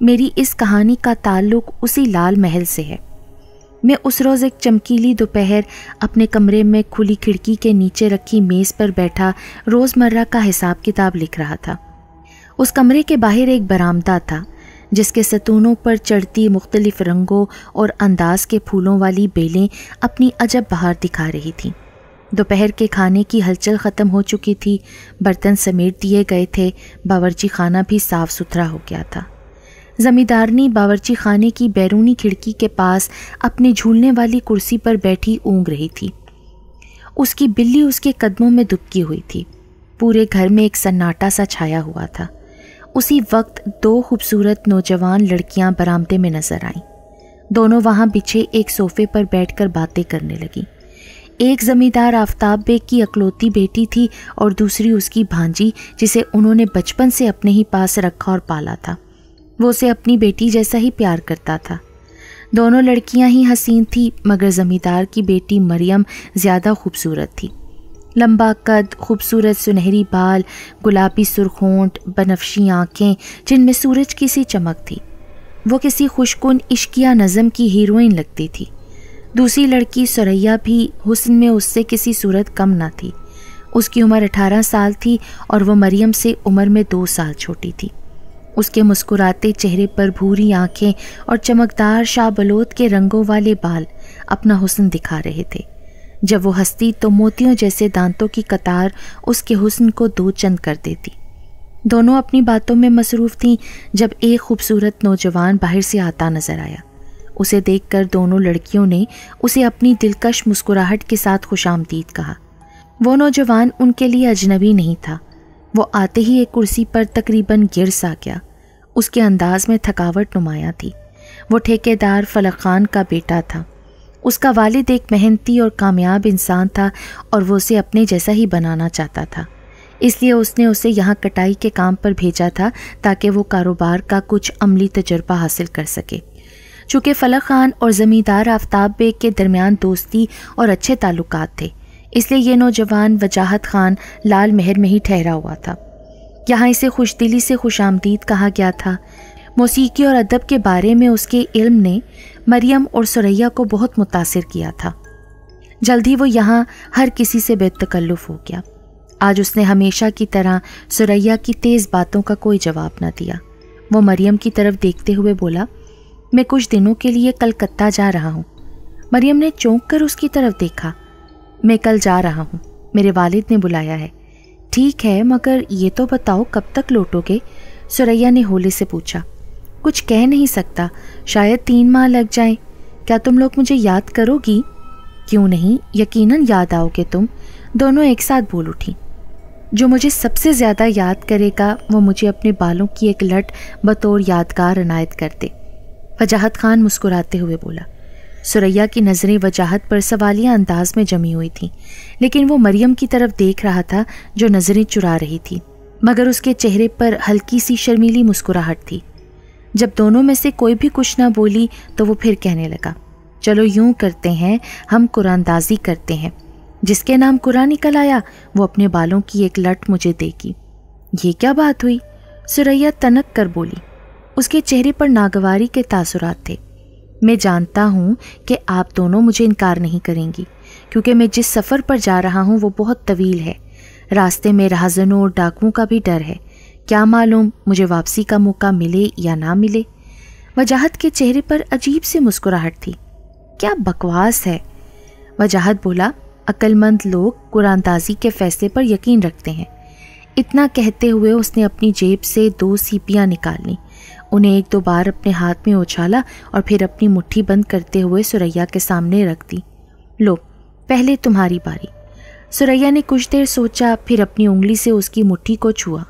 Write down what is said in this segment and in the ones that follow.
میری اس کہانی کا تعلق اسی لال محل سے ہے۔ میں اس روز ایک چمکیلی دوپہر اپنے کمرے میں کھلی کھڑکی کے نیچے رکھی میز پر بیٹھا روزمرہ کا حساب کتاب لکھ رہا تھا۔ اس کمرے کے باہر ایک برآمدہ تھا جس کے ستونوں پر چڑھتی مختلف رنگوں اور انداز کے پھولوں والی بیلیں اپنی عجب بہار دکھا رہی تھیں۔ دوپہر کے کھانے کی ہلچل ختم ہو چکی تھی، برتن سمیٹ دیے گئے تھے، باورچی خانہ بھی صاف ستھرا ہو گیا تھا۔ زمیندارنی باورچی خانے کی بیرونی کھڑکی کے پاس اپنی جھولنے والی کرسی پر بیٹھی اونگ رہی تھی۔ اس کی بلی اس کے قدموں میں دبکی ہوئی تھی۔ پورے گھر میں ایک سناٹا سا چھایا ہوا تھا۔ اسی وقت دو خوبصورت نوجوان لڑکیاں برآمدے میں نظر آئیں۔ دونوں وہاں بچھے ایک صوفے پر بیٹھ کر باتیں کرنے لگیں۔ ایک زمیندار آفتاب بیگ کی اکلوتی بیٹی تھی اور دوسری اس کی بھانجی، جسے انہوں نے بچپن سے اپنے ہی پاس رکھا اور پالا تھا۔ وہ اسے اپنی بیٹی جیسا ہی پیار کرتا تھا۔ دونوں لڑکیاں ہی حسین تھیں، مگر زمیندار کی بیٹی مریم زیادہ خوبصورت تھی۔ لمبا قد، خوبصورت سنہری بال، گلابی سرخ ہونٹ، بنفشی آنکھیں جن میں سورج کی سی چمک تھی۔ وہ کسی خوشکن عشقیہ نظم کی ہیروئن لگتی تھی۔ دوسری لڑکی سریا بھی حسن میں اس سے کسی صورت کم نہ تھی۔ اس کی عمر 18 سال تھی اور وہ مریم سے عمر میں 2 سال چھوٹی تھی۔ اس کے مسکراتے چہرے پر بھوری آنکھیں اور چمکدار شاہ بلوت کے رنگوں والے بال اپنا حسن دکھا رہے تھے۔ جب وہ ہنستی تو موتیوں جیسے دانتوں کی قطار اس کے حسن کو 2 چند کر دیتی۔ دونوں اپنی باتوں میں مصروف تھیں جب ایک خوبصورت نوجوان باہر سے آتا نظر آیا۔ اسے دیکھ کر دونوں لڑکیوں نے اسے اپنی دلکش مسکراہٹ کے ساتھ خوش آمدید کہا۔ وہ نوجوان ان کے لیے اجنبی نہیں تھا۔ وہ آتے ہی ایک کرسی پر تقریباً گر سا گیا۔ اس کے انداز میں تھکاوٹ نمایاں تھی۔ وہ ٹھیکیدار فلق خان کا بیٹا تھا۔ اس کا والد ایک محنتی اور کامیاب انسان تھا اور وہ اسے اپنے جیسا ہی بنانا چاہتا تھا۔ اس لیے اس نے اسے یہاں کٹائی کے کام پر بھیجا تھا تاکہ وہ کاروبار کا کچھ عملی تجربہ حاصل کر سکے۔ چونکہ فلق خان اور زمیندار آفتاب بیگ کے درمیان دوستی اور اچھے تعلقات تھے، اس لیے یہ نوجوان وجاہت خان لال محل میں ہی ٹھہرا ہوا تھا۔ یہاں اسے خوش دلی سے خوش آمدید کہا گیا تھا۔ موسیقی اور ادب کے بارے میں اس کے علم نے مریم اور سریا کو بہت متاثر کیا تھا۔ جلد ہی وہ یہاں ہر کسی سے بے تکلف ہو گیا۔ آج اس نے ہمیشہ کی طرح سریا کی تیز باتوں کا کوئی جواب نہ دیا۔ وہ مریم کی طرف دیکھتے ہوئے بولا، میں کچھ دنوں کے لیے کلکتہ جا رہا ہوں۔ مریم نے چونک کر اس کی طرف دیکھا۔ میں کل جا رہا ہوں، میرے والد نے بلایا ہے۔ ٹھیک ہے، مگر یہ تو بتاؤ کب تک لوٹو گے؟ سریا نے ہولے سے پوچھا۔ کچھ کہہ نہیں سکتا، شاید 3 ماہ لگ جائیں۔ کیا تم لوگ مجھے یاد کرو گی؟ کیوں نہیں، یقیناً یاد آؤ گے تم، دونوں ایک ساتھ بول اٹھی۔ جو مجھے سب سے زیادہ یاد کرے گا وہ مجھے اپنے بالوں کی ایک لٹ بطور یادگار عنایت کر دے، وجاہت خان مسکراتے ہوئے بولا۔ سریا کی نظریں وجاہت پر سوالیہ انداز میں جمی ہوئی تھیں، لیکن وہ مریم کی طرف دیکھ رہا تھا جو نظریں چرا رہی تھی، مگر اس کے چہرے پر ہلکی سی شرمیلی مسکراہٹ تھی۔ جب دونوں میں سے کوئی بھی کچھ نہ بولی تو وہ پھر کہنے لگا، چلو یوں کرتے ہیں، ہم قرآن دازی کرتے ہیں۔ جس کے نام قرآن نکل آیا وہ اپنے بالوں کی ایک لٹ مجھے دے گی۔ یہ کیا بات ہوئی؟ سریا تنک کر بولی۔ اس کے چہرے پر ناگواری کے تاثرات تھے۔ میں جانتا ہوں کہ آپ دونوں مجھے انکار نہیں کریں گی، کیونکہ میں جس سفر پر جا رہا ہوں وہ بہت طویل ہے۔ راستے میں راہزنوں اور ڈاکوؤں کا بھی ڈر ہے۔ کیا معلوم مجھے واپسی کا موقع ملے یا نہ ملے۔ وجاہت کے چہرے پر عجیب سی مسکراہٹ تھی۔ کیا بکواس ہے، وجاہت بولا۔ عقل مند لوگ قرآن دازی کے فیصلے پر یقین رکھتے ہیں۔ اتنا کہتے ہوئے اس نے اپنی جیب سے 2 سیپیاں نکال لیں، انہیں 1-2 بار اپنے ہاتھ میں اچھالا اور پھر اپنی مٹھی بند کرتے ہوئے سریا کے سامنے رکھ دی۔ لو، پہلے تمہاری باری۔ سریا نے کچھ دیر سوچا، پھر اپنی انگلی سے اس کی مٹھی کو چھوا۔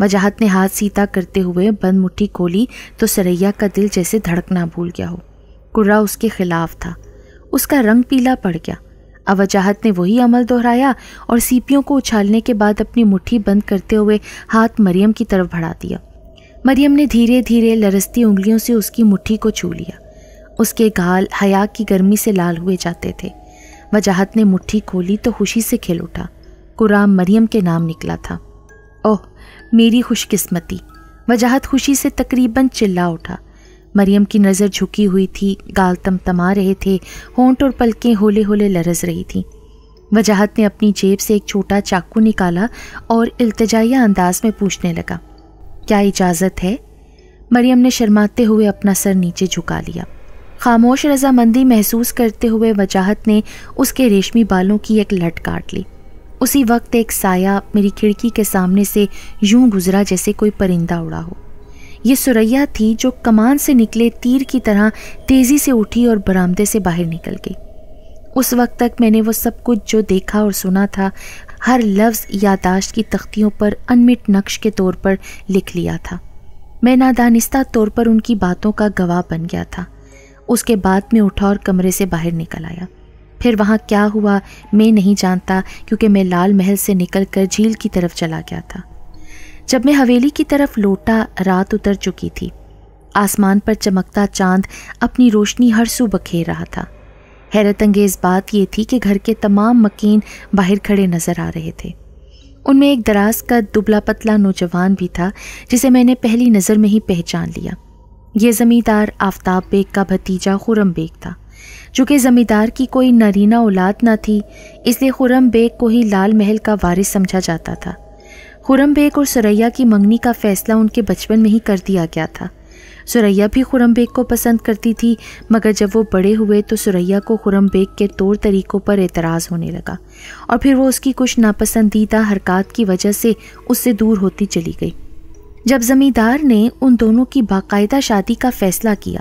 وجاہت نے ہاتھ سیدھا کرتے ہوئے بند مٹھی کھولی تو سریا کا دل جیسے دھڑکنا بھول گیا ہو۔ کرا اس کے خلاف تھا، اس کا رنگ پیلا پڑ گیا۔ اب وجاہت نے وہی عمل دہرایا اور سیپیوں کو اچھالنے کے بعد اپنی مٹھی بند کرتے ہوئے ہاتھ مریم کی طرف بڑھا دیا۔ مریم نے دھیرے دھیرے لرزتی انگلیوں سے اس کی مٹھی کو چھو لیا۔ اس کے گال حیا کی گرمی سے لال ہوئے جاتے تھے۔ وجاہت نے مٹھی کھولی تو خوشی سے کھل اٹھا۔ قرآن مریم کے نام نکلا تھا۔ اوہ میری خوش قسمتی، وجاہت خوشی سے تقریباً چلا اٹھا۔ مریم کی نظر جھکی ہوئی تھی، گال تمتما رہے تھے، ہونٹ اور پلکیں ہولے ہولے لرز رہی تھیں۔ وجاہت نے اپنی جیب سے ایک چھوٹا چاقو نکالا اور التجائیہ انداز میں پوچھنے لگا، کیا اجازت ہے؟ مریم نے شرماتے ہوئے اپنا سر نیچے جھکا لیا۔ خاموش رضامندی محسوس کرتے ہوئے وجاہت نے اس کے ریشمی بالوں کی ایک لٹ کاٹ لی۔ اسی وقت ایک سایہ میری کھڑکی کے سامنے سے یوں گزرا جیسے کوئی پرندہ اڑا ہو۔ یہ سریا تھی جو کمان سے نکلے تیر کی طرح تیزی سے اٹھی اور برآمدے سے باہر نکل گئی۔ اس وقت تک میں نے وہ سب کچھ جو دیکھا اور سنا تھا، ہر لفظ یادداشت کی تختیوں پر انمٹ نقش کے طور پر لکھ لیا تھا۔ میں نادانستہ طور پر ان کی باتوں کا گواہ بن گیا تھا۔ اس کے بعد میں اٹھا اور کمرے سے باہر نکل آیا۔ پھر وہاں کیا ہوا میں نہیں جانتا، کیونکہ میں لال محل سے نکل کر جھیل کی طرف چلا گیا تھا۔ جب میں حویلی کی طرف لوٹا، رات اتر چکی تھی۔ آسمان پر چمکتا چاند اپنی روشنی ہر سو بکھیر رہا تھا۔ حیرت انگیز بات یہ تھی کہ گھر کے تمام مکین باہر کھڑے نظر آ رہے تھے۔ ان میں ایک دراز کا دبلا پتلا نوجوان بھی تھا جسے میں نے پہلی نظر میں ہی پہچان لیا۔ یہ زمیندار آفتاب بیگ کا بھتیجا خرم بیگ تھا۔ چونکہ زمیندار کی کوئی نرینہ اولاد نہ تھی، اس لیے خرم بیگ کو ہی لال محل کا وارث سمجھا جاتا تھا۔ خرم بیگ اور سریا کی منگنی کا فیصلہ ان کے بچپن میں ہی کر دیا گیا تھا۔ سریا بھی خرم بیگ کو پسند کرتی تھی، مگر جب وہ بڑے ہوئے تو سریا کو خرم بیگ کے طور طریقوں پر اعتراض ہونے لگا، اور پھر وہ اس کی کچھ ناپسندیدہ حرکات کی وجہ سے اس سے دور ہوتی چلی گئی۔ جب زمیندار نے ان دونوں کی باقاعدہ شادی کا فیصلہ کیا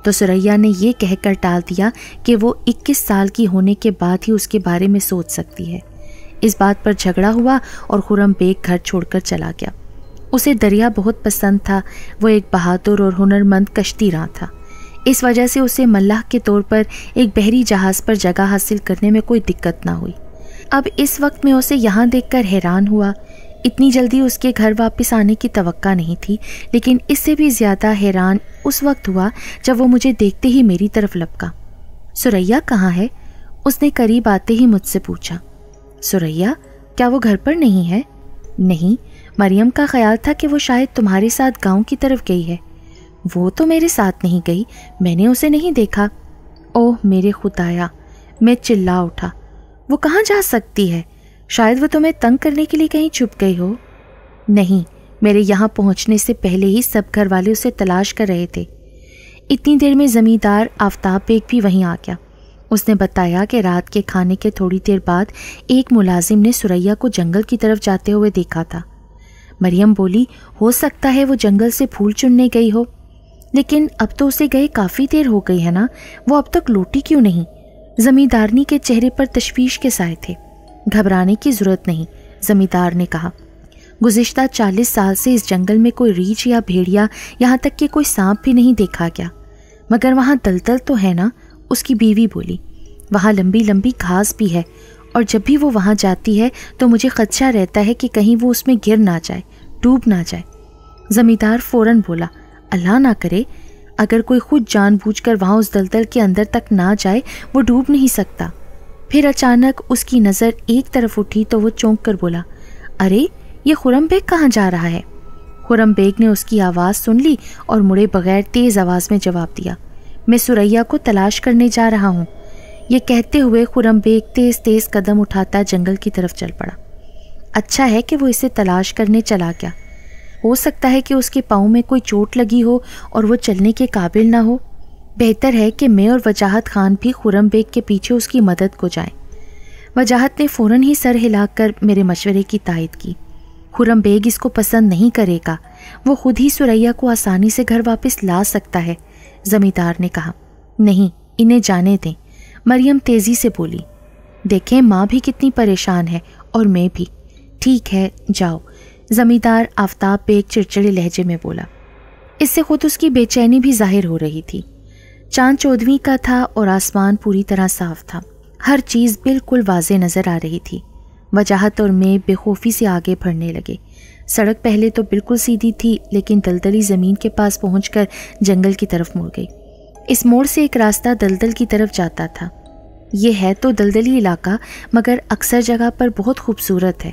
تو سریا نے یہ کہہ کر ٹال دیا کہ وہ 21 سال کی ہونے کے بعد ہی اس کے بارے میں سوچ سکتی ہے۔ اس بات پر جھگڑا ہوا اور خرم بیگ گھر چھوڑ کر چلا گیا۔ اسے دریا بہت پسند تھا۔ وہ ایک بہادر اور ہنرمند کشتی راں تھا۔ اس وجہ سے اسے ملاح کے طور پر ایک بحری جہاز پر جگہ حاصل کرنے میں کوئی دقت نہ ہوئی۔ اب اس وقت میں اسے یہاں دیکھ کر حیران ہوا۔ اتنی جلدی اس کے گھر واپس آنے کی توقع نہیں تھی، لیکن اس سے بھی زیادہ حیران اس وقت ہوا جب وہ مجھے دیکھتے ہی میری طرف لپکا۔ سریا کہاں ہے؟ اس نے قریب آتے ہی مجھ سے پوچھا۔ سریا؟ کیا وہ گھر پر نہیں ہے؟ نہیں، مریم کا خیال تھا کہ وہ شاید تمہارے ساتھ گاؤں کی طرف گئی ہے۔ وہ تو میرے ساتھ نہیں گئی، میں نے اسے نہیں دیکھا۔ اوہ میرے خدایا، میں چلا اٹھا۔ وہ کہاں جا سکتی ہے؟ شاید وہ تمہیں تنگ کرنے کے لیے کہیں چھپ گئی ہو۔ نہیں، میرے یہاں پہنچنے سے پہلے ہی سب گھر والے اسے تلاش کر رہے تھے۔ اتنی دیر میں زمیندار آفتاب بیگ بھی وہیں آ گیا۔ اس نے بتایا کہ رات کے کھانے کے تھوڑی دیر بعد ایک ملازم نے سریا کو جنگل کی طرف جاتے ہوئے دیکھا تھا۔ مریم بولی، ہو سکتا ہے وہ جنگل سے پھول چننے گئی ہو، لیکن اب تو اسے گئے کافی دیر ہو گئی ہے نا، وہ اب تک لوٹی کیوں نہیں؟ زمیندارنی کے چہرے پر تشویش کے سائے تھے۔ گھبرانے کی ضرورت نہیں، زمیندار نے کہا۔ گزشتہ 40 سال سے اس جنگل میں کوئی ریچھ یا بھیڑیا، یہاں تک کہ کوئی سانپ بھی نہیں دیکھا گیا۔ مگر وہاں دلدل تو ہے نا، اس کی بیوی بولی۔ وہاں لمبی لمبی گھاس بھی ہے، اور جب بھی وہ وہاں جاتی ہے تو مجھے خدشہ رہتا ہے کہ کہیں وہ اس میں گر نہ جائے، ڈوب نہ جائے۔ زمیندار فوراً بولا، اللہ نہ کرے، اگر کوئی خود جان بوجھ کر وہاں اس دلدل کے اندر تک نہ جائے وہ ڈوب نہیں سکتا۔ پھر اچانک اس کی نظر ایک طرف اٹھی تو وہ چونک کر بولا، ارے یہ خرم بیگ کہاں جا رہا ہے؟ خرم بیگ نے اس کی آواز سن لی اور مڑے بغیر تیز آواز میں جواب دیا، میں سریا کو تلاش کرنے جا رہا ہوں۔ یہ کہتے ہوئے خرم بیگ تیز تیز قدم اٹھاتا جنگل کی طرف چل پڑا۔ اچھا ہے کہ وہ اسے تلاش کرنے چلا گیا، ہو سکتا ہے کہ اس کے پاؤں میں کوئی چوٹ لگی ہو اور وہ چلنے کے قابل نہ ہو۔ بہتر ہے کہ میں اور وجاہت خان بھی خرم بیگ کے پیچھے اس کی مدد کو جائیں۔ وجاہت نے فوراً ہی سر ہلا کر میرے مشورے کی تائید کی۔ خرم بیگ اس کو پسند نہیں کرے گا، وہ خود ہی سریا کو آسانی سے گھر واپس لا سکتا ہے، زمیندار نے کہا۔ نہیں، انہیں جانے دیں، مریم تیزی سے بولی۔ دیکھیں ماں بھی کتنی پریشان ہے اور میں بھی۔ ٹھیک ہے، جاؤ، زمیندار آفتاب بیگ چڑچڑے لہجے میں بولا۔ اس سے خود اس کی بے چینی بھی ظاہر ہو رہی تھی۔ چاند 14ویں کا تھا اور آسمان پوری طرح صاف تھا۔ ہر چیز بالکل واضح نظر آ رہی تھی۔ وجاہت اور میں بے خوفی سے آگے بڑھنے لگے۔ سڑک پہلے تو بالکل سیدھی تھی، لیکن دلدلی زمین کے پاس پہنچ کر جنگل کی طرف مڑ گئی۔ اس موڑ سے ایک راستہ دلدل کی طرف جاتا تھا۔ یہ ہے تو دلدلی علاقہ، مگر اکثر جگہ پر بہت خوبصورت ہے۔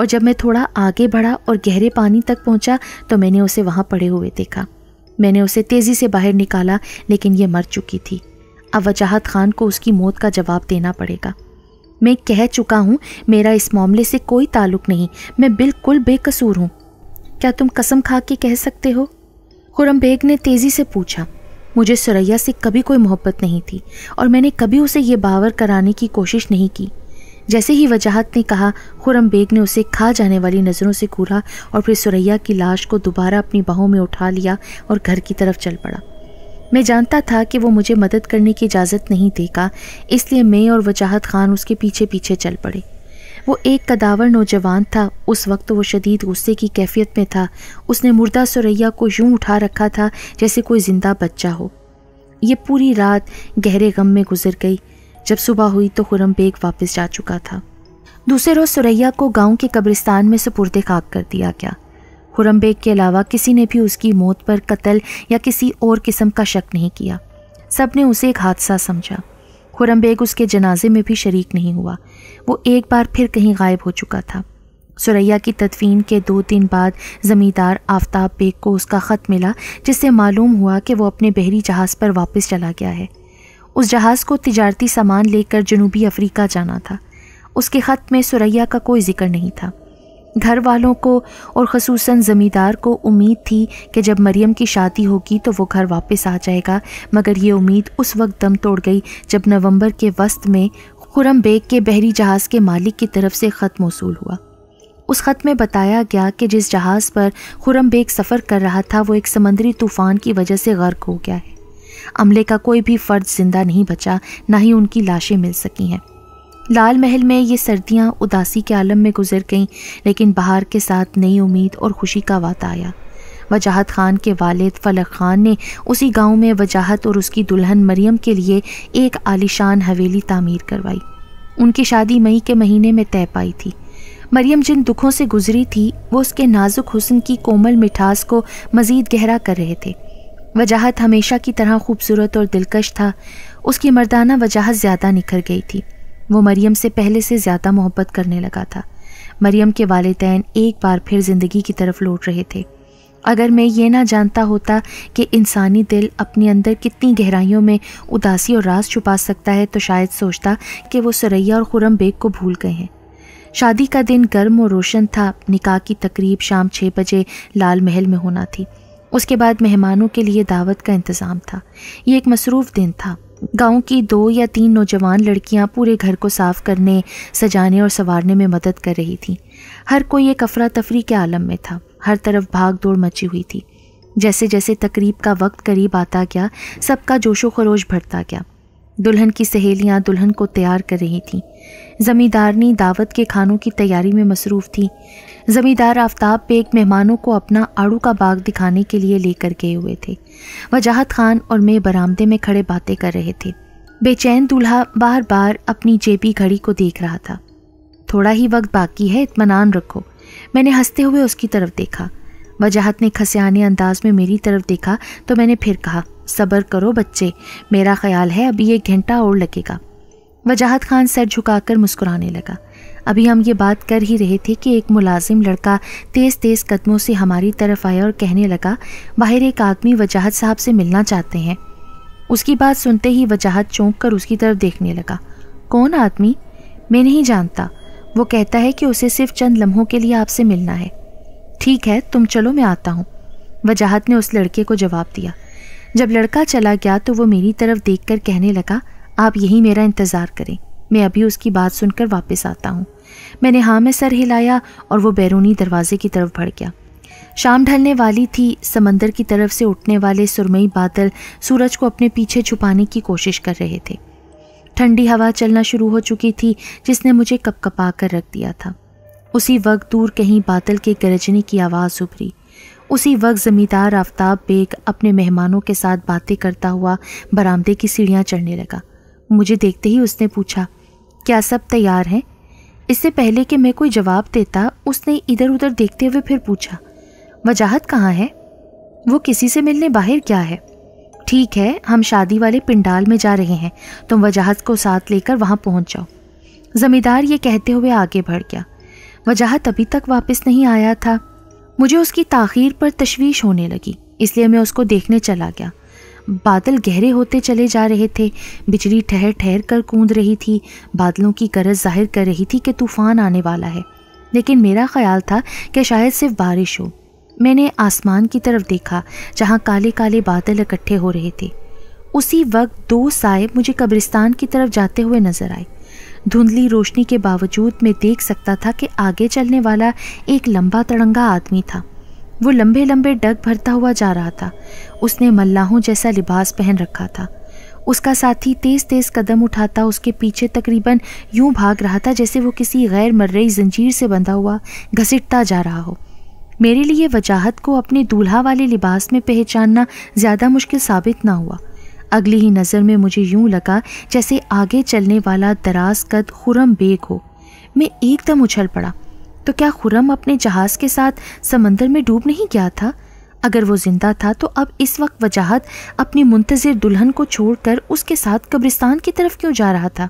اور جب میں تھوڑا آگے بڑھا اور گہرے پانی تک پہنچا تو میں نے اسے وہاں پڑے ہوئے دیکھا۔ میں نے اسے تیزی سے باہر نکالا لیکن یہ مر چکی تھی۔ اب وجاہت خان کو اس کی موت کا جواب دینا پڑے گا۔ میں کہہ چکا ہوں میرا اس معاملے سے کوئی تعلق نہیں، میں بالکل بے قصور ہوں۔ کیا تم قسم کھا کے کہہ سکتے ہو؟ خرم بیگ نے تیزی سے پوچھا۔ مجھے ثریا سے کبھی کوئی محبت نہیں تھی اور میں نے کبھی اسے یہ باور کرانے کی کوشش نہیں کی۔ جیسے ہی وجاہت نے کہا، خرم بیگ نے اسے کھا جانے والی نظروں سے گھورا اور پھر ثریا کی لاش کو دوبارہ اپنی باہوں میں اٹھا لیا اور گھر کی طرف چل پڑا۔ میں جانتا تھا کہ وہ مجھے مدد کرنے کی اجازت نہیں دے گا، اس لیے میں اور وجاہت خان اس کے پیچھے پیچھے چل پڑے۔ وہ ایک قداور نوجوان تھا۔ اس وقت وہ شدید غصے کی کیفیت میں تھا۔ اس نے مردہ ثریا کو یوں اٹھا رکھا تھا جیسے کوئی زندہ بچہ ہو۔ یہ پوری رات گہرے غم میں گزر گئی۔ جب صبح ہوئی تو خرم بیگ واپس جا چکا تھا۔ دوسرے روز ثریا کو گاؤں کے قبرستان میں سپرد خاک کر دیا گیا۔ خرم بیگ کے علاوہ کسی نے بھی اس کی موت پر قتل یا کسی اور قسم کا شک نہیں کیا۔ سب نے اسے ایک حادثہ سمجھا۔ خرم بیگ اس کے جنازے میں بھی شریک نہیں ہوا۔ وہ ایک بار پھر کہیں غائب ہو چکا تھا۔ ثریا کی تدفین کے 2 دن بعد زمیندار آفتاب بیگ کو اس کا خط ملا جس سے معلوم ہوا کہ وہ اپنے بحری جہاز پر واپس چلا گیا ہے۔ اس جہاز کو تجارتی سامان لے کر جنوبی افریقہ جانا تھا۔ اس کے خط میں ثریا کا کوئی ذکر نہیں تھا۔ گھر والوں کو اور خصوصاً زمیندار کو امید تھی کہ جب مریم کی شادی ہوگی تو وہ گھر واپس آ جائے گا، مگر یہ امید اس وقت دم توڑ گئی جب نومبر کے وسط میں خرم بیگ کے بحری جہاز کے مالک کی طرف سے خط موصول ہوا۔ اس خط میں بتایا گیا کہ جس جہاز پر خرم بیگ سفر کر رہا تھا وہ ایک سمندری طوفان کی وجہ سے غرق ہو گیا ہے۔ عملے کا کوئی بھی فرد زندہ نہیں بچا، نہ ہی ان کی لاشیں مل سکی ہیں۔ لال محل میں یہ سردیاں اداسی کے عالم میں گزر گئیں، لیکن بہار کے ساتھ نئی امید اور خوشی کا وعدہ آیا۔ وجاہت خان کے والد فلک خان نے اسی گاؤں میں وجاہت اور اس کی دلہن مریم کے لیے ایک عالیشان حویلی تعمیر کروائی۔ ان کی شادی مئی کے مہینے میں طے پائی تھی۔ مریم جن دکھوں سے گزری تھی وہ اس کے نازک حسن کی کومل مٹھاس کو مزید گہرا کر رہے تھے۔ وجاہت ہمیشہ کی طرح خوبصورت اور دلکش تھا۔ اس کی مردانہ وجاہت زیادہ نکھر گئی تھی۔ وہ مریم سے پہلے سے زیادہ محبت کرنے لگا تھا۔ مریم کے والدین ایک بار پھر زندگی کی طرف لوٹ رہے تھے۔ اگر میں یہ نہ جانتا ہوتا کہ انسانی دل اپنے اندر کتنی گہرائیوں میں اداسی اور راز چھپا سکتا ہے تو شاید سوچتا کہ وہ ثریا اور خرم بیگ کو بھول گئے ہیں۔ شادی کا دن گرم اور روشن تھا۔ نکاح کی تقریب شام 6 بجے لال محل میں ہونا تھی۔ اس کے بعد مہمانوں کے لیے دعوت کا انتظام تھا۔ یہ ایک مصروف دن تھا۔ گاؤں کی 2 یا 3 نوجوان لڑکیاں پورے گھر کو صاف کرنے، سجانے اور سنوارنے میں مدد کر رہی تھیں۔ ہر کوئی ایک افراتفری کے عالم میں تھا۔ ہر طرف بھاگ دوڑ مچی ہوئی تھی۔ جیسے جیسے تقریب کا وقت قریب آتا گیا، سب کا جوش و خروش بڑھتا گیا۔ دلہن کی سہیلیاں دلہن کو تیار کر رہی تھیں۔ زمیندارنی دعوت کے کھانوں کی تیاری میں مصروف تھی۔ زمیندار آفتاب بیگ مہمانوں کو اپنا آڑو کا باغ دکھانے کے لیے لے کر گئے ہوئے تھے۔ وجاہت خان اور میں برآمدے میں کھڑے باتیں کر رہے تھے۔ بے چین دولہا بار بار اپنی جیبی گھڑی کو دیکھ رہا تھا۔ تھوڑا ہی وقت باقی ہے، اطمینان رکھو۔ میں نے ہنستے ہوئے اس کی طرف دیکھا۔ وجاہت نے کھسیانے انداز میں میری طرف دیکھا تو میں نے پھر کہا، صبر کرو بچے، میرا خیال ہے ابھی 1 گھنٹہ اور لگے گا۔ وجاہت خان سر جھکا کر مسکرانے لگا۔ ابھی ہم یہ بات کر ہی رہے تھے کہ ایک ملازم لڑکا تیز تیز قدموں سے ہماری طرف آیا اور کہنے لگا، باہر ایک آدمی وجاہت صاحب سے ملنا چاہتے ہیں۔ اس کی بات سنتے ہی وجاہت چونک کر اس کی طرف دیکھنے لگا۔ کون آدمی؟ میں نہیں جانتا۔ وہ کہتا ہے کہ اسے صرف چند لمحوں کے لیے آپ سے ملنا ہے۔ ٹھیک ہے، تم چلو، میں آتا ہوں، وجاہت نے اس لڑکے کو جواب دیا۔ جب لڑکا چلا گیا تو وہ میری طرف دیکھ کر کہنے لگا، آپ یہی میرا انتظار کریں، میں ابھی اس کی بات سن کر واپس آتا ہوں۔ میں نے ہاں میں سر ہلایا اور وہ بیرونی دروازے کی طرف بڑھ گیا۔ شام ڈھلنے والی تھی۔ سمندر کی طرف سے اٹھنے والے سرمئی بادل سورج کو اپنے پیچھے چھپانے کی کوشش کر رہے تھے۔ ٹھنڈی ہوا چلنا شروع ہو چکی تھی جس نے مجھے کپ کپا کر رکھ دیا تھا۔ اسی وقت دور کہیں بادل کے گرجنے کی آواز ابھری۔ اسی وقت زمیندار آفتاب بیگ اپنے مہمانوں کے ساتھ باتیں کرتا ہوا برآمدے کی سیڑھیاں چڑھنے لگا۔ مجھے دیکھتے ہی اس نے پوچھا، کیا سب تیار ہیں؟ اس سے پہلے کہ میں کوئی جواب دیتا اس نے ادھر ادھر دیکھتے ہوئے پھر پوچھا، وجاہت کہاں ہے؟ وہ کسی سے ملنے باہر کیا ہے؟ ٹھیک ہے، ہم شادی والے پنڈال میں جا رہے ہیں، تم وجاہت کو ساتھ لے کر وہاں پہنچ جاؤ۔ زمیندار یہ کہتے ہوئے آگے بڑھ گیا۔ وجاہت ابھی تک واپس نہیں آیا تھا۔ مجھے اس کی تاخیر پر تشویش ہونے لگی، اس لیے میں اس کو دیکھنے چلا گیا۔ بادل گہرے ہوتے چلے جا رہے تھے، بجلی ٹھہر ٹھہر کر گونج رہی تھی، بادلوں کی گرج ظاہر کر رہی تھی کہ طوفان آنے والا ہے، لیکن میرا خیال تھا کہ شاید صرف بارش ہو۔ میں نے آسمان کی طرف دیکھا جہاں کالے کالے بادل اکٹھے ہو رہے تھے۔ اسی وقت 2 سائے مجھے قبرستان کی طرف جاتے ہوئے نظر آئے۔ دھندلی روشنی کے باوجود میں دیکھ سکتا تھا کہ آگے چلنے والا ایک لمبا تڑنگا آدمی تھا۔ وہ لمبے لمبے ڈگ بھرتا ہوا جا رہا تھا۔ اس نے ملاحوں جیسا لباس پہن رکھا تھا۔ اس کا ساتھی تیز تیز قدم اٹھاتا اس کے پیچھے تقریباً یوں بھاگ رہا تھا جیسے وہ کسی غیر مرئی زنجیر سے بندھا ہوا گھسٹتا جا رہا ہو۔ میرے لیے وجاہت کو اپنے دولہا والے لباس میں پہچاننا زیادہ مشکل ثابت نہ ہوا۔ اگلی ہی نظر میں مجھے یوں لگا جیسے آگے چلنے والا دراز قد خرم بیگ ہو۔ میں ایک دم اچھل پڑا۔ تو کیا خرم اپنے جہاز کے ساتھ سمندر میں ڈوب نہیں گیا تھا؟ اگر وہ زندہ تھا تو اب اس وقت وجاہت اپنی منتظر دلہن کو چھوڑ کر اس کے ساتھ قبرستان کی طرف کیوں جا رہا تھا؟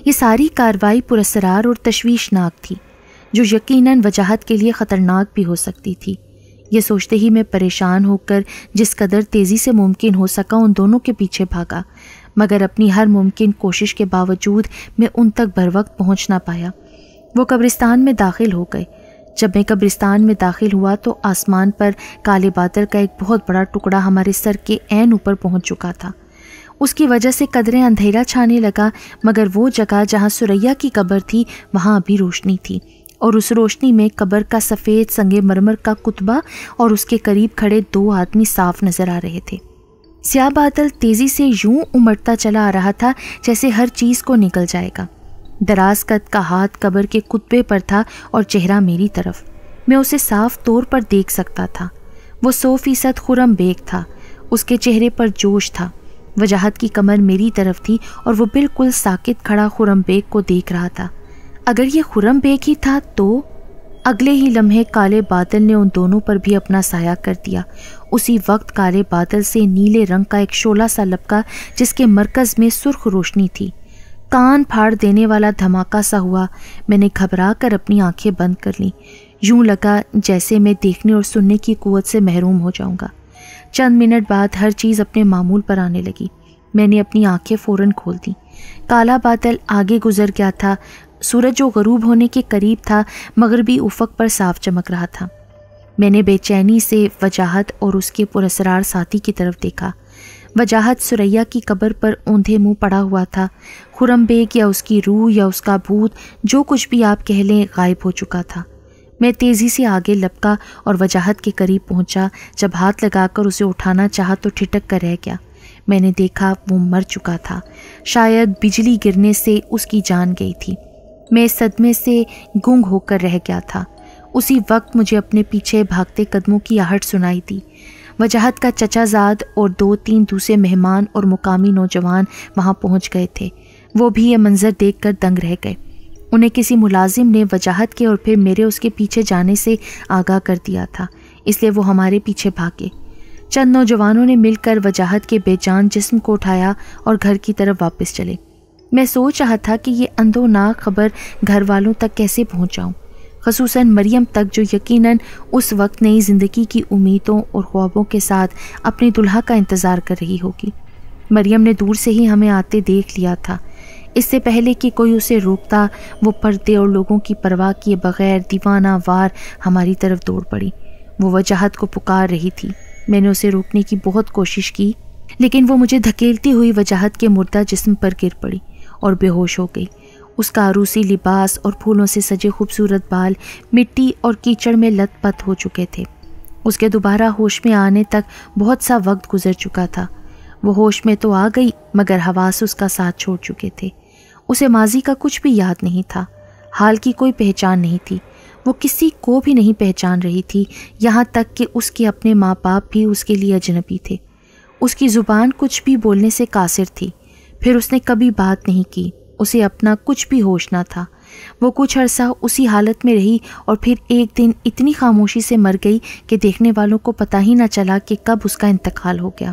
یہ ساری کارروائی پراسرار اور تشویشناک تھی، جو یقیناً وجاہت کے لیے خطرناک بھی ہو سکتی تھی۔ یہ سوچتے ہی میں پریشان ہو کر جس قدر تیزی سے ممکن ہو سکا ان دونوں کے پیچھے بھاگا، مگر اپنی ہر ممکن کوشش کے باوجود میں ان تک بروقت پہنچ نہ پایا۔ وہ قبرستان میں داخل ہو گئے۔ جب میں قبرستان میں داخل ہوا تو آسمان پر کالے بادل کا ایک بہت بڑا ٹکڑا ہمارے سر کے عین اوپر پہنچ چکا تھا۔ اس کی وجہ سے قدرے اندھیرا چھانے لگا، مگر وہ جگہ جہاں سریا کی قبر تھی وہاں ابھی روشنی تھی، اور اس روشنی میں قبر کا سفید سنگ مرمر کا کتبہ اور اس کے قریب کھڑے 2 آدمی صاف نظر آ رہے تھے۔ سیاہ بادل تیزی سے یوں امٹتا چلا آ رہا تھا جیسے ہر چیز کو نگل جائے گا۔ دراز قد کا ہاتھ قبر کے کتبے پر تھا اور چہرہ میری طرف۔ میں اسے صاف طور پر دیکھ سکتا تھا۔ وہ 100% خرم بیگ تھا۔ اس کے چہرے پر جوش تھا۔ وجاہت کی کمر میری طرف تھی اور وہ بالکل ساکت کھڑا خرم بیگ کو دیکھ رہا تھا۔ اگر یہ خرم بیگ ہی تھا تو اگلے ہی لمحے کالے بادل نے ان دونوں پر بھی اپنا سایہ کر دیا۔ اسی وقت کالے بادل سے نیلے رنگ کا ایک شعلہ سا لپکا جس کے مرکز میں سرخ روشنی تھی۔ کان پھاڑ دینے والا دھماکہ سا ہوا۔ میں نے گھبرا کر اپنی آنکھیں بند کر لیں۔ یوں لگا جیسے میں دیکھنے اور سننے کی قوت سے محروم ہو جاؤں گا۔ چند منٹ بعد ہر چیز اپنے معمول پر آنے لگی۔ میں نے اپنی آنکھیں فوراً کھول دیں۔ کالا بادل آگے گزر گیا تھا۔ سورج جو غروب ہونے کے قریب تھا مغربی افق پر صاف چمک رہا تھا۔ میں نے بے چینی سے وجاہت اور اس کے پراسرار ساتھی کی طرف دیکھا۔ وجاہت سریا کی قبر پر اوندھے منہ پڑا ہوا تھا۔ خرم بیگ یا اس کی روح یا اس کا بھوت، جو کچھ بھی آپ کہہ لیں، غائب ہو چکا تھا۔ میں تیزی سے آگے لپکا اور وجاہت کے قریب پہنچا۔ جب ہاتھ لگا کر اسے اٹھانا چاہا تو ٹھٹک کر رہ گیا۔ میں نے دیکھا وہ مر چکا تھا۔ شاید بجلی گرنے سے اس کی جان گئی تھی۔ میں صدمے سے گنگ ہو کر رہ گیا تھا۔ اسی وقت مجھے اپنے پیچھے بھاگتے قدموں کی آہٹ سنائی دی۔ وجاہت کا چچا زاد اور 2-3 دوسرے مہمان اور مقامی نوجوان وہاں پہنچ گئے تھے۔ وہ بھی یہ منظر دیکھ کر دنگ رہ گئے۔ انہیں کسی ملازم نے وجاہت کے اور پھر میرے اس کے پیچھے جانے سے آگاہ کر دیا تھا، اس لیے وہ ہمارے پیچھے بھاگے۔ چند نوجوانوں نے مل کر وجاہت کے بے جان جسم کو اٹھایا اور گھر کی طرف واپس چلے۔ میں سوچ رہا تھا کہ یہ اندوناک خبر گھر والوں تک کیسے پہنچاؤں، خصوصاً مریم تک جو یقیناً اس وقت نئی زندگی کی امیدوں اور خوابوں کے ساتھ اپنے دلہا کا انتظار کر رہی ہوگی۔ مریم نے دور سے ہی ہمیں آتے دیکھ لیا تھا۔ اس سے پہلے کہ کوئی اسے روکتا، وہ پردے اور لوگوں کی پرواہ کیے بغیر دیوانہ وار ہماری طرف دوڑ پڑی۔ وہ وجاہت کو پکار رہی تھی۔ میں نے اسے روکنے کی بہت کوشش کی، لیکن وہ مجھے دھکیلتی ہوئی وجاہت کے مردہ جسم پر گر پڑی اور بے ہوش ہو گئی۔ اس کا عروسی لباس اور پھولوں سے سجے خوبصورت بال مٹی اور کیچڑ میں لت پت ہو چکے تھے۔ اس کے دوبارہ ہوش میں آنے تک بہت سا وقت گزر چکا تھا۔ وہ ہوش میں تو آ گئی مگر حواس اس کا ساتھ چھوڑ چکے تھے۔ اسے ماضی کا کچھ بھی یاد نہیں تھا، حال کی کوئی پہچان نہیں تھی۔ وہ کسی کو بھی نہیں پہچان رہی تھی، یہاں تک کہ اس کے اپنے ماں باپ بھی اس کے لیے اجنبی تھے۔ اس کی زبان کچھ بھی بولنے سے قاصر تھی۔ پھر اس نے کبھی بات نہیں کی، اسے اپنا کچھ بھی ہوش نہ تھا۔ وہ کچھ عرصہ اسی حالت میں رہی اور پھر ایک دن اتنی خاموشی سے مر گئی کہ دیکھنے والوں کو پتہ ہی نہ چلا کہ کب اس کا انتقال ہو گیا۔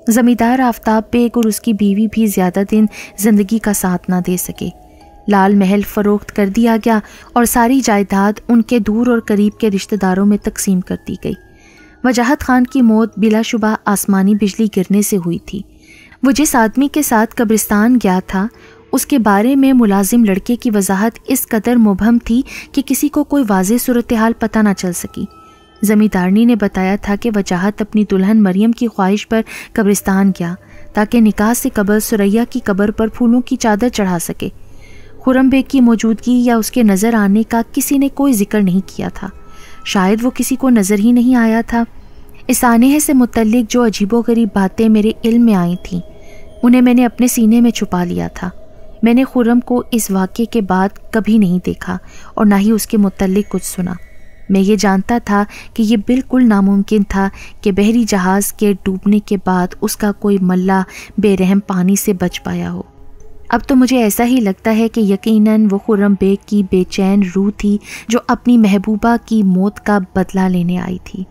زمیندار آفتاب بیگ اور اس کی بیوی بھی زیادہ دن زندگی کا ساتھ نہ دے سکے۔ لال محل فروخت کر دیا گیا اور ساری جائیداد ان کے دور اور قریب کے رشتہ داروں میں تقسیم کر دی گئی۔ وجاہت خان کی موت بلا شبہ آسمانی بجلی گرنے سے ہوئی تھی۔ وہ جس آدمی کے ساتھ قبرستان گیا تھا اس کے بارے میں ملازم لڑکے کی وضاحت اس قدر مبہم تھی کہ کسی کو کوئی واضح صورتحال پتہ نہ چل سکی۔ زمیندارنی نے بتایا تھا کہ وجاہت اپنی دلہن مریم کی خواہش پر قبرستان گیا تاکہ نکاح سے قبل ثریا کی قبر پر پھولوں کی چادر چڑھا سکے۔ خرم بیگ کی موجودگی یا اس کے نظر آنے کا کسی نے کوئی ذکر نہیں کیا تھا، شاید وہ کسی کو نظر ہی نہیں آیا تھا۔ اس سانحے سے متعلق جو عجیب و غریب باتیں میرے علم میں آئی تھیں انہیں میں نے اپنے سینے میں چھپا لیا تھا۔ میں نے خرم کو اس واقعے کے بعد کبھی نہیں دیکھا اور نہ ہی اس کے متعلق کچھ سنا۔ میں یہ جانتا تھا کہ یہ بالکل ناممکن تھا کہ بحری جہاز کے ڈوبنے کے بعد اس کا کوئی ملا بے رحم پانی سے بچ پایا ہو۔ اب تو مجھے ایسا ہی لگتا ہے کہ یقیناً وہ خرم بیگ کی بے چین روح تھی جو اپنی محبوبہ کی موت کا بدلہ لینے آئی تھی۔